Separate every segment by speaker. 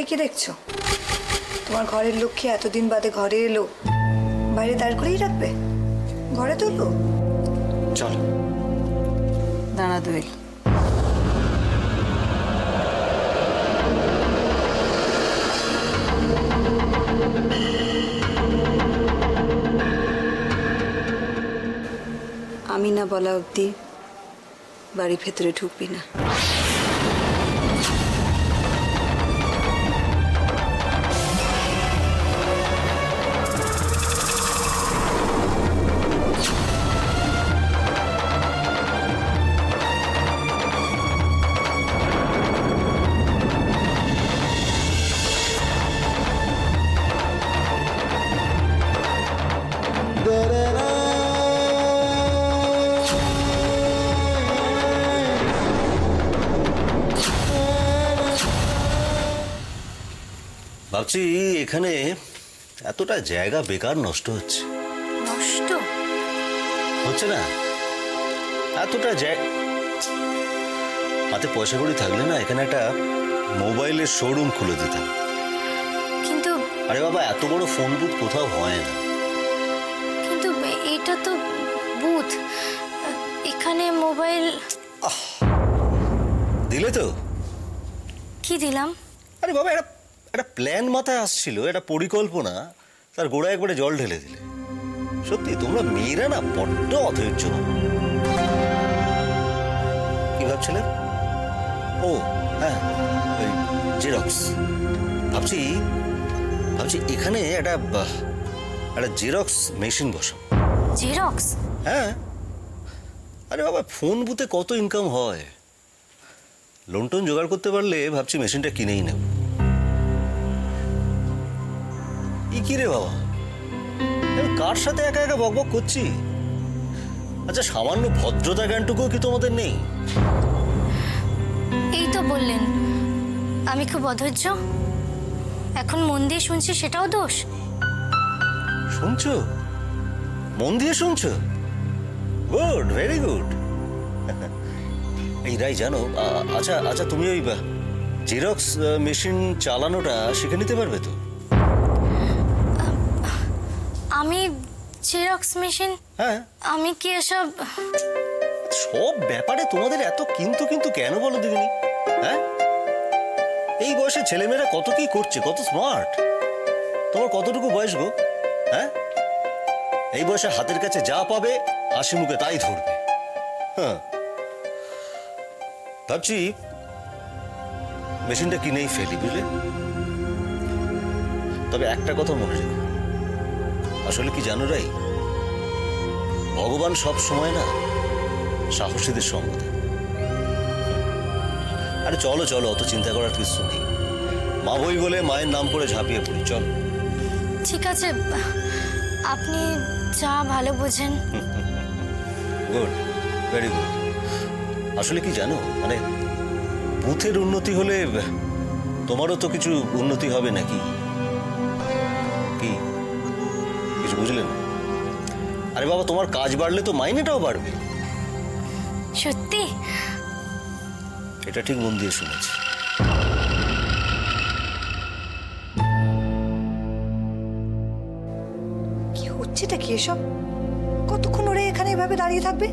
Speaker 1: দাঁড়িয়ে কি দেখছো? তোমার ঘরের লক্ষ্মী এতদিন বাদে ঘরে এলো, বাইরে দাঁড় করেই রাখবে? ঘরে তুলবো?
Speaker 2: চল।
Speaker 1: দাঁড়া দোয়েল, আমি না বলা অবধি বাড়ি ভেতরে ঢুকবি না।
Speaker 2: ভাবছি এখানে এতটা জায়গা বেকার নষ্ট হচ্ছে।
Speaker 3: নষ্ট
Speaker 2: হচ্ছে না? এতটা জায়গা হাতে পয়সা কড়ি থাকলে না এখানে একটা মোবাইলের শোরুম খুলে দিতাম।
Speaker 3: কিন্তু
Speaker 2: আরে বাবা, এত বড় ফোন বুথ কোথাও হয় না।
Speaker 3: কিন্তু এটা তো বুথ, এখানে মোবাইল।
Speaker 2: দিলে তো?
Speaker 3: কি দিলাম?
Speaker 2: আরে বাবা, একটা প্ল্যান মাথায় আসছিল, একটা পরিকল্পনা, তার গোড়ায় একবারে জল ঢেলে দিলে। সত্যি তোমরা মেয়েরা না বড্ড অধৈর্য। কি ভাবছিলে? ও হ্যাঁ, ওই জেরক্স। ভাবছি এখানে একটা জেরক্স মেশিন বসাবো।
Speaker 3: জেরক্স?
Speaker 2: হ্যাঁ। আরে বাবা, ফোন বুথে কত ইনকাম হয়। লোন টোন জোগাড় করতে পারলে ভাবছি মেশিনটা কিনেই নেব। কি রে বাবা, কার সাথে একা একা বকবক করছি? আচ্ছা, সামান্য ভদ্রতা জ্ঞানটুকুও কি তোমাদের নেই?
Speaker 3: এই তো বললেন আমি খুব অধৈর্য। এখন মন দিয়ে শুনছি, সেটাও দোষ?
Speaker 2: শুনছো? মন দিয়ে শুনছো? Good, very good. এই রাই, জানো, আচ্ছা তুমি ওই জেরক্স মেশিন চালানোটা শিখে নিতে পারবে তো?
Speaker 3: আমি জেরক্স মেশিন?
Speaker 2: হ্যাঁ।
Speaker 3: আমি কি এসব?
Speaker 2: সব ব্যাপারে তোমাদের এত কিন্তু কিন্তু কেন বলো দিদিনি? হ্যাঁ, এই বয়সে ছেলেমেয়েরা কত কি করছে, কত স্মার্ট। তোমার কতটুকু বয়স গো? হ্যাঁ, এই বয়সে হাতের কাছে যা পাবে হাসি মুখে তাই ধরবে। হ্যাঁ, ভাবছি মেশিনটা কিনেই ফেলি, বুঝলে? তবে একটা কথা মনে রেখো, আসলে কি জানো রাই, ভগবান সব সময় না সাহসীদের সঙ্গ দেন। আরে চলো চলো, অত চিন্তা করার কিছু নেই। মা বই বলে মায়ের নাম করে ঝাঁপিয়ে পড়ি, চলো।
Speaker 3: ঠিক আছে, আপনি যা ভালো বোঝেন।
Speaker 2: Good, very good. আসলে কি জানো, মানে বুথের উন্নতি হলে তোমারও তো কিছু উন্নতি হবে নাকি? কি কিছু বুঝলেন? আরে বাবা, তোমার কাজ বাড়লে তো মাইনেটাও বাড়বে।
Speaker 3: সত্যি?
Speaker 2: এটা ঠিক মন দিয়ে শুনেছি।
Speaker 1: কি হচ্ছেটা কি এসব? কতক্ষণ ওরে এখানে এভাবে দাঁড়িয়ে থাকবে?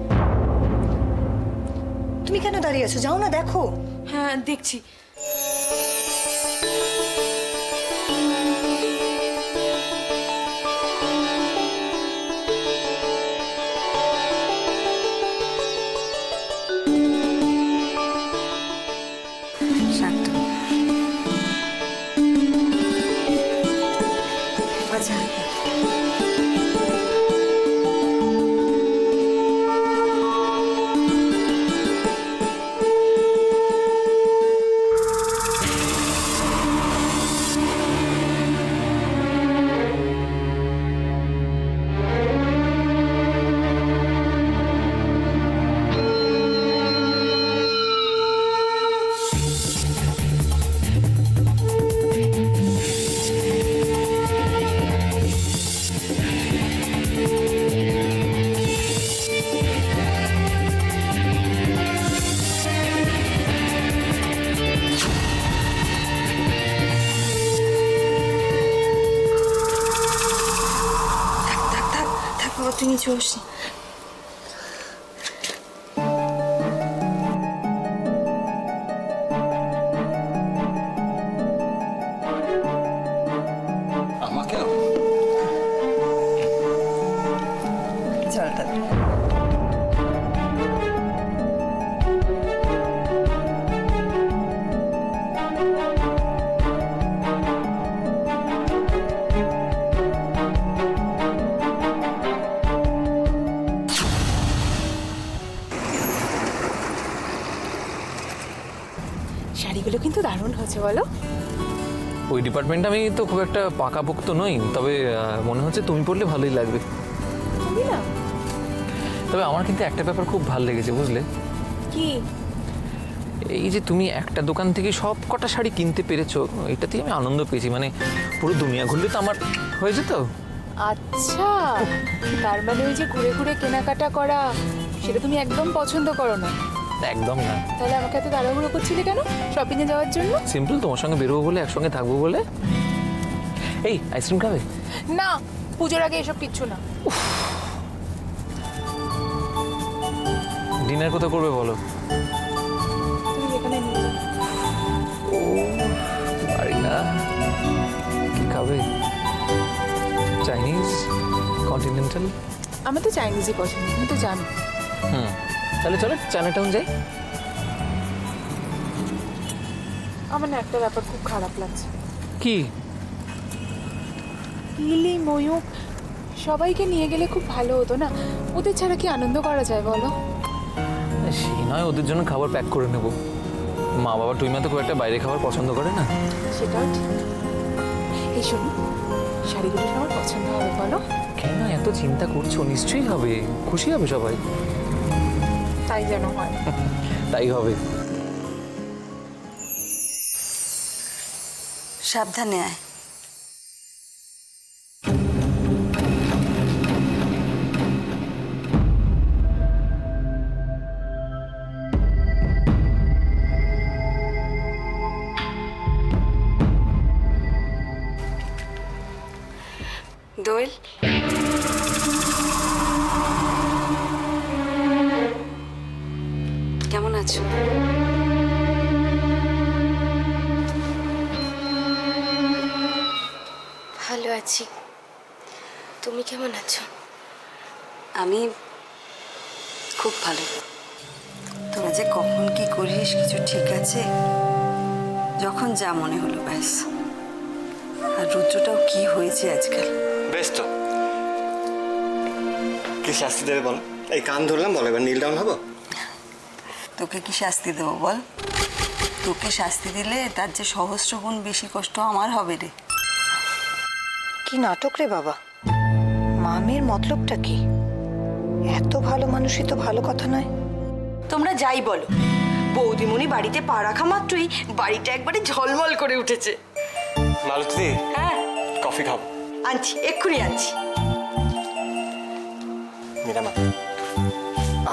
Speaker 1: তুমি কেন দাঁড়িয়ে আছো? যাও না, দেখো।
Speaker 4: হ্যাঁ, দেখছি।
Speaker 1: শান্ত। আচ্ছা,
Speaker 4: বাবা তুই নিচে বস।
Speaker 2: আমাকে
Speaker 1: জলটা দে।
Speaker 4: শাড়িগুলো কিন্তু দারুণ হয়েছে বলো।
Speaker 5: ওই ডিপার্টমেন্টে আমি তো খুব একটা পাকাপোক্ত নই, তবে মনে হচ্ছে তুমি পড়লে ভালোই লাগবে।
Speaker 4: তুমি না?
Speaker 5: তবে আমার কিন্তু একটা ব্যাপার খুব ভালো লেগেছে, বুঝলে?
Speaker 4: কি?
Speaker 5: এই যে তুমি একটা দোকান থেকে সব কটা শাড়ি কিনতে পেরেছো, এটাতেই আমি আনন্দ পেয়েছি। মানে পুরো দুনিয়া ঘুরলে তো আমার হয়ে যেত।
Speaker 4: আচ্ছা, তার মানে ওই যে ঘুরে ঘুরে কেনাকাটা করা সেটা তুমি একদম পছন্দ করো না?
Speaker 5: একদম না।
Speaker 4: তাহলে আমাকে এত তাড়াহুড়ো করছিলে কেন শপিং এ যাওয়ার জন্য?
Speaker 5: সিম্পল, তোমার সঙ্গে বেরোবো বলে, একসঙ্গে থাকবো বলে। এই আইসক্রিম খাবে?
Speaker 4: না, পুজোর আগে এসব কিচ্ছু না।
Speaker 5: ডিনার কোথায় করবে বলো?
Speaker 4: তুমি যেখানে নিয়ে যাও।
Speaker 5: ও পারি না। কি খাবে? Chinese, continental?
Speaker 4: আমার তো চাইনিজই পছন্দ, তুমি তো জানো।
Speaker 5: তাহলে চলো চায়না টাউন যাই।
Speaker 4: আমার না একটা ব্যাপার খুব খারাপ লাগছে।
Speaker 5: কি?
Speaker 4: লিলি, ময়ূক সবাইকে নিয়ে গেলে খুব ভালো হতো না? ওদের ছাড়া কি আনন্দ করা যায় বলো?
Speaker 5: সে নয়, ওদের জন্য খাবার প্যাক করে নেব। মা বাবা টুইমা তো খুব একটা বাইরে খাবার পছন্দ করে না।
Speaker 4: সেটাও ঠিক। এই শোনো, শাড়িগুলো সবার পছন্দ হবে বলো?
Speaker 5: কেন এত চিন্তা করছো? নিশ্চয়ই হবে, খুশি হবে সবাই।
Speaker 4: তাই যেন হয়।
Speaker 5: তাই হবে।
Speaker 1: সাবধানে আয়। দোয়েল, কেমন আছো?
Speaker 3: ভালো আছি, তুমি কেমন আছো?
Speaker 1: আমি খুব ভালো। তোরা যে কখন কি করিস কিছু ঠিক আছে? যখন যা মনে হলো ব্যাস। আর রুদ্রটাও কি হয়েছে আজকাল?
Speaker 6: বেশ তো, কি শাস্তি দেবে বল? এই কান ধরলাম, বল এবার নীল ডাউন হবো?
Speaker 1: তোকে কি শাস্তি দেবো বল? তোকে শাস্তি দিলে তার যে সহস্র গুণ বেশি কষ্ট আমার হবে রে। কি নাটক রে বাবা! মামের মতলবটা কি? এত ভালো মানুষই তো ভালো কথা নয়।
Speaker 7: তোমরা যাই বলো, বৌদিমণি বাড়িতে পা রাখা মাত্রই বাড়িটা একবারে ঝলমল করে উঠেছে।
Speaker 6: মালতী,
Speaker 7: হ্যাঁ,
Speaker 6: কফি খাবো।
Speaker 7: আনছি, এক্ষুনি আনছি।
Speaker 6: মীরামা,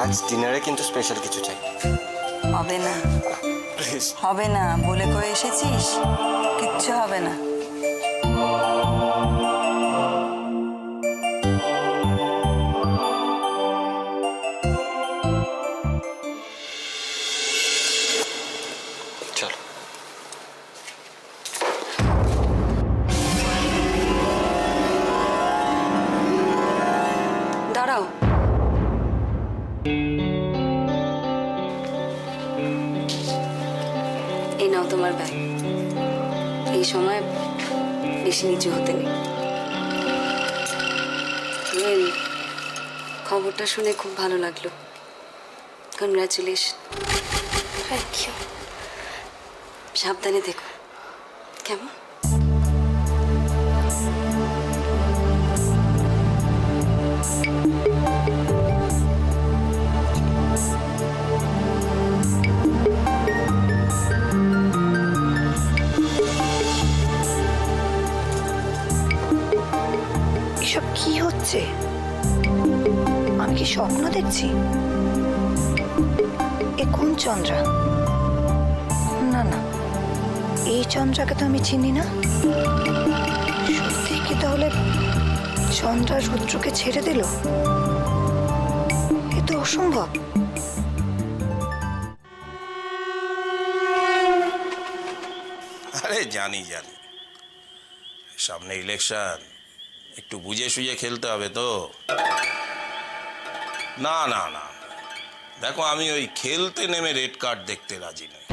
Speaker 6: আজ ডিনারে কিন্তু স্পেশাল কিছু চাই।
Speaker 1: হবে না,
Speaker 6: প্লিজ।
Speaker 1: হবে না বলে কয়ে এসেছিস, কিচ্ছু হবে না।
Speaker 6: চলো।
Speaker 1: দাঁড়াও, এই নাও তোমার ব্যাগ। এই সময় বেশি নিচু হতে নেই। খবরটা শুনে খুব ভালো লাগলো। কনগ্রাচুলেশন।
Speaker 3: Thank you.
Speaker 1: সাবধানে দেখো, কেমন? এসব কি হচ্ছে? আমি কি স্বপ্ন দেখছি? এ কোন চন্দ্রা? না না, এই চন্দ্রাকে তো আমি চিনি না। সত্যি কি তাহলে চন্দ্রা রুদ্রকে ছেড়ে দিল, এ তো অসম্ভব।
Speaker 8: আরে জানি জানি, সামনে ইলেকশন, একটু বুঝে সুঝে খেলতে হবে তো। না না না, দেখো আমি ওই খেলতে নেমে রেড কার্ড দেখতে রাজি নই।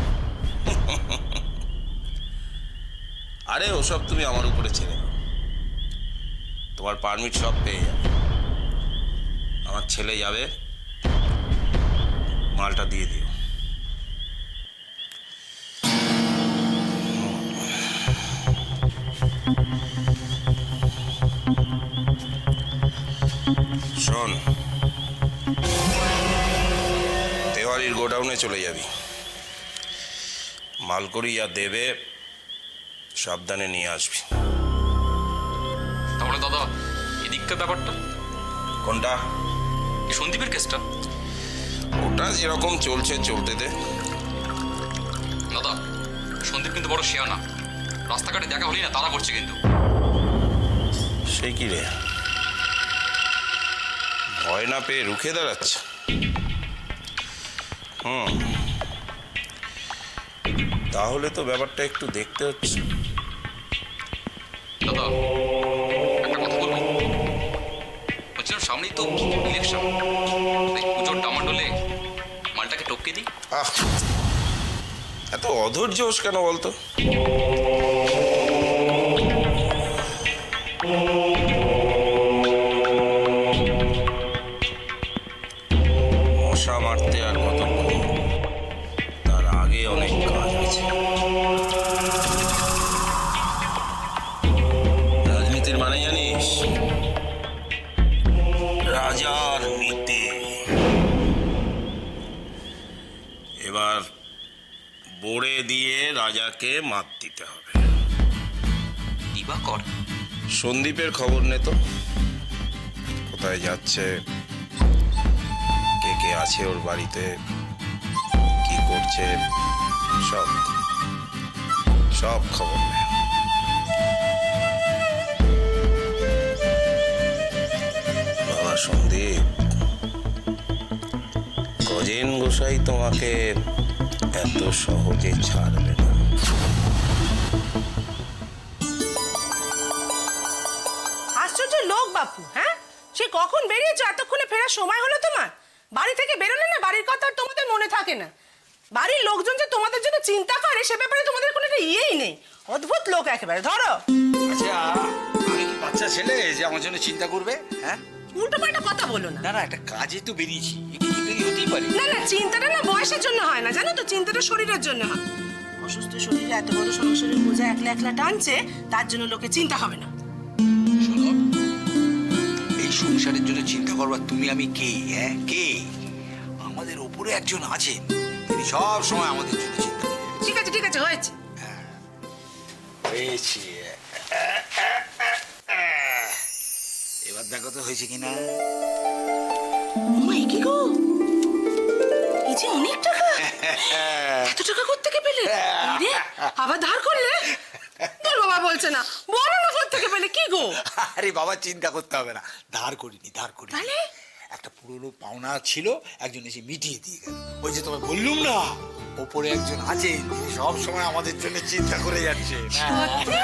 Speaker 8: আরে ওসব তুমি আমার উপরে ছেড়ে দাও, তোমার পারমিট সব পেয়ে যাবে। আমার ছেলে যাবে, মালটা দিয়ে দিও। শোন, তেওয়ারির গোডাউনে চলে যাবি, মাল করি আর দেবে সাবধানে নিয়ে আসবি।
Speaker 9: তাহলে দাদা এদিককার ব্যাপারটা
Speaker 8: কোনটা?
Speaker 9: এই সন্দীপের কেসটা।
Speaker 8: ওটা যেরকম চলছে চলতে দে।
Speaker 9: দাদা সন্দীপ কিন্তু বড় শেয়ানা, রাস্তাঘাটে দেখা হলেই না তারা করছে কিন্তু।
Speaker 8: সেই কি রে, ভয় না পেয়ে রুখে দাঁড়াচ্ছে? তাহলে তো ব্যাপারটা একটু দেখতে হচ্ছে।
Speaker 9: দাদা একটা কথা বলবো, বলছিলাম সামনেই তো ইলেকশন, পুজোর ডামাডোলে মালটাকে টপকে দিই।
Speaker 8: আহ, এত অধৈর্য হোস কেন বলতো? মশা মারতে আর কতক্ষণ, তার আগে অনেক কাজ আছে। রাজনীতির মানে জানিস? রাজার নীতি। এবার বোড়ে দিয়ে রাজাকে মাত দিতে হবে।
Speaker 9: দিবাকর
Speaker 8: সন্দীপের খবর নে তো, কোথায় যাচ্ছে, কে কে আছে ওর বাড়িতে, কি করছে, সব সব খবর নে। বাবা সন্দীপ, গজেন গোসাই তোমাকে এত সহজে ছাড়বে না।
Speaker 10: আশ্চর্য লোক বাপু, হ্যাঁ? সে কখন বেরিয়েছো? এতক্ষণে ফেরার সময় হলো তোমার? বাড়ি থেকে বেরোলে না বাড়ির কথা আর তোমাদের মনে থাকে না। বাড়ির লোকজন যে তোমাদের জন্য চিন্তা করে সে ব্যাপারে তোমাদের কোনো একটা ইয়েই নেই। অদ্ভুত লোক একেবারে। ধরো,
Speaker 11: আচ্ছা আমি কি বাচ্চা ছেলে যে আমার জন্য চিন্তা করবে? হ্যাঁ,
Speaker 10: উল্টো পাল্টা কথা বলো না।
Speaker 11: না না, একটা কাজে তো বেরিয়েছি, একটু দেরি হতেই পারে।
Speaker 10: না না, চিন্তাটা না বয়সের জন্য হয় না, জানো তো, চিন্তাটা শরীরের জন্য হয়। অসুস্থ শরীরে এত বড় সংসারের বোঝা একলা একলা টানছে, তার জন্য লোকে চিন্তা হবে না।
Speaker 11: শোনো, এই সংসারের জন্য চিন্তা করবার তুমি আমি কে? হ্যাঁ, কে? আমাদের ওপরে একজন আছেন, তিনি সব সময় আমাদের জন্য চিন্তা করেন।
Speaker 10: ঠিক আছে ঠিক আছে, হয়েছে।
Speaker 11: হয়েছে, এবার দেখো তো হয়েছে কিনা।
Speaker 10: কি গো, এই যে অনেক টাকা, এত টাকা কোত্থেকে পেলে? আরে, আবার ধার করলে? তোর বাবা বলছে না, বলো না কোত্থেকে পেলে, কি গো?
Speaker 11: আরে বাবা, চিন্তা করতে হবে না, ধার করিনি, ধার করিনি।
Speaker 10: তাহলে?
Speaker 11: একটা পুরনো পাওনা ছিল, একজন এসে মিটিয়ে দিয়ে গেল। ওই যে তোমায় বললুম না, ওপরে একজন আছেন, তিনি সব সময় আমাদের জন্য চিন্তা করে যাচ্ছে।
Speaker 10: সত্যি?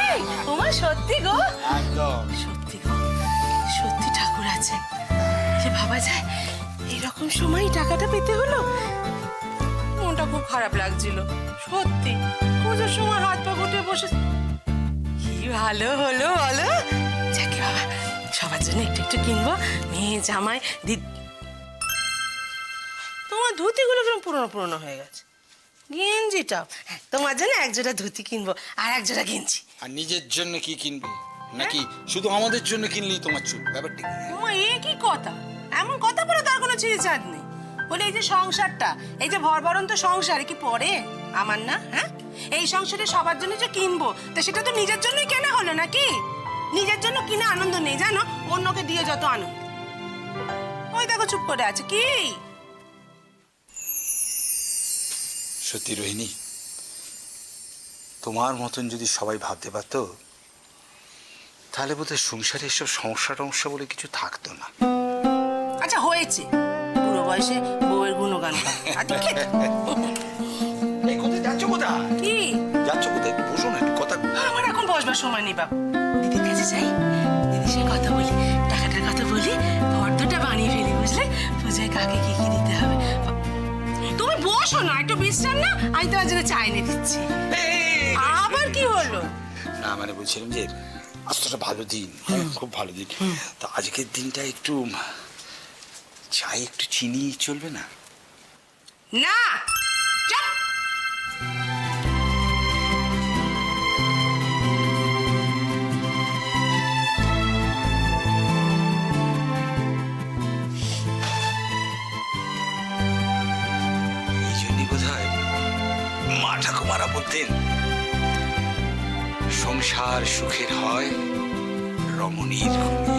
Speaker 10: তোমার সত্যি গো?
Speaker 11: একদম
Speaker 10: সত্যি গো, সত্যি ঠাকুর আছেন। যে ভাবা যায় এরকম সময় টাকাটা পেতে হলো। মনটা খুব খারাপ লাগছিল সত্যি। পুজোর সময় হাত পা গুটিয়ে বসে, কি ভালো হলো বলো। যাকে বাবা, সবার জন্য একটু একটু কিনবো, মেয়ে জামাই দিদি। তোমার ধুতিগুলো কিরকম পুরনো পুরনো হয়ে গেছে। গেঞ্জিটাও, তোমার জন্য এক জোড়া ধুতি কিনবো আর এক জোড়া গেঞ্জি।
Speaker 11: আর নিজের জন্য কি কিনবে? নাকি শুধু আমাদের জন্য কিনলেই তোমার চুপ? ব্যাপারটা কি?
Speaker 10: মা, এ কি কথা? এমন কথা বলে তার কোনো ছিঁড়িছাড় নেই। বলে এই যে সংসারটা, এই যে ভরভরন্ত সংসার, কি পড়ে আমার না? হ্যাঁ, এই সংসারে সবার জন্য যে কিনবো, তা সেটা তো নিজের জন্যই কেনা হলো নাকি? নিজের জন্য কিনে আনন্দ নেই জানো, অন্যকে দিয়ে যত আনন্দ। ওই দেখো চুপ করে আছে। কি
Speaker 11: সত্যি রোহিণী, তোমার মতন যদি সবাই ভাবতে পারতো, তাহলে বোধহয় সংসারে এসব সমস্যা টমস্যা বলে কিছু থাকতো না।
Speaker 10: আচ্ছা হয়েছে, বুড়ো বয়সে বউয়ের গুণগান করে। আচ্ছা, খেতে।
Speaker 11: এই কোথায় যাচ্ছ? কোথায়
Speaker 10: কি
Speaker 11: যাচ্ছ? কোথায়? বসো না, একটু কথা।
Speaker 10: আমার এখন বসবার সময় নেই বাবু। দিদির কাছে যাই, দিদির সঙ্গে কথা বলি, টাকাটার কথা বলি, ফর্দটা বানিয়ে ফেলি, বুঝলে? পূজায় কাকে কি কি দিতে হবে। তুমি বসো না, একটু বিশ্রাম না, আমি তোমার জন্য চা এনে দিচ্ছি। আবার কি হলো?
Speaker 11: না মানে বলছিলাম যে আজ তো একটা ভালো দিন, খুব ভালো দিন। তো আজকের দিনটা একটু চায়ে একটু চিনি চলবে না?
Speaker 10: না, চাপ।
Speaker 11: এই জন্যই বোধ হয় মা ঠাকুমারা বলতেন, সংসার সুখের হয় রমণীর গুণে।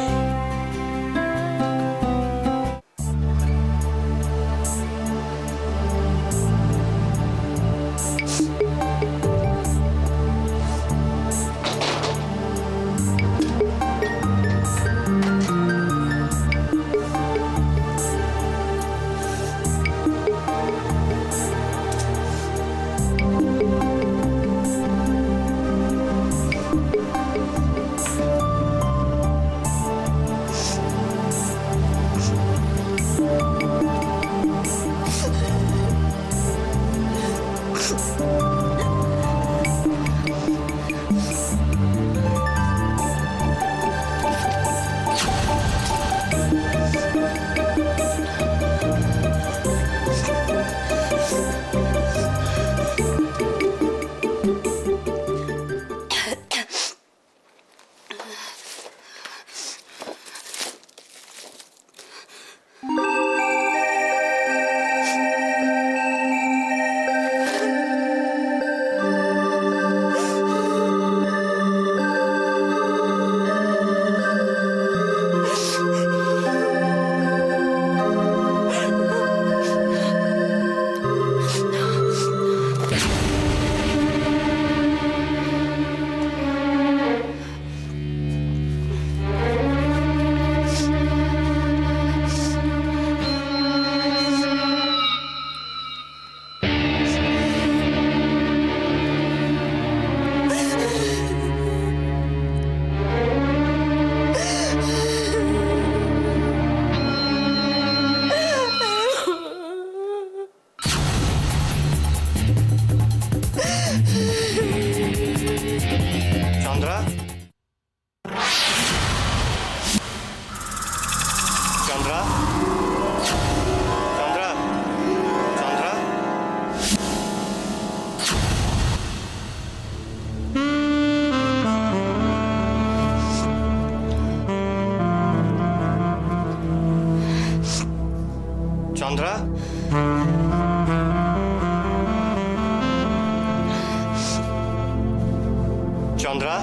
Speaker 6: চন্দ্রা, চন্দ্রা, চন্দ্রা, চন্দ্রা। চন্দ্রা, চন্দ্রা।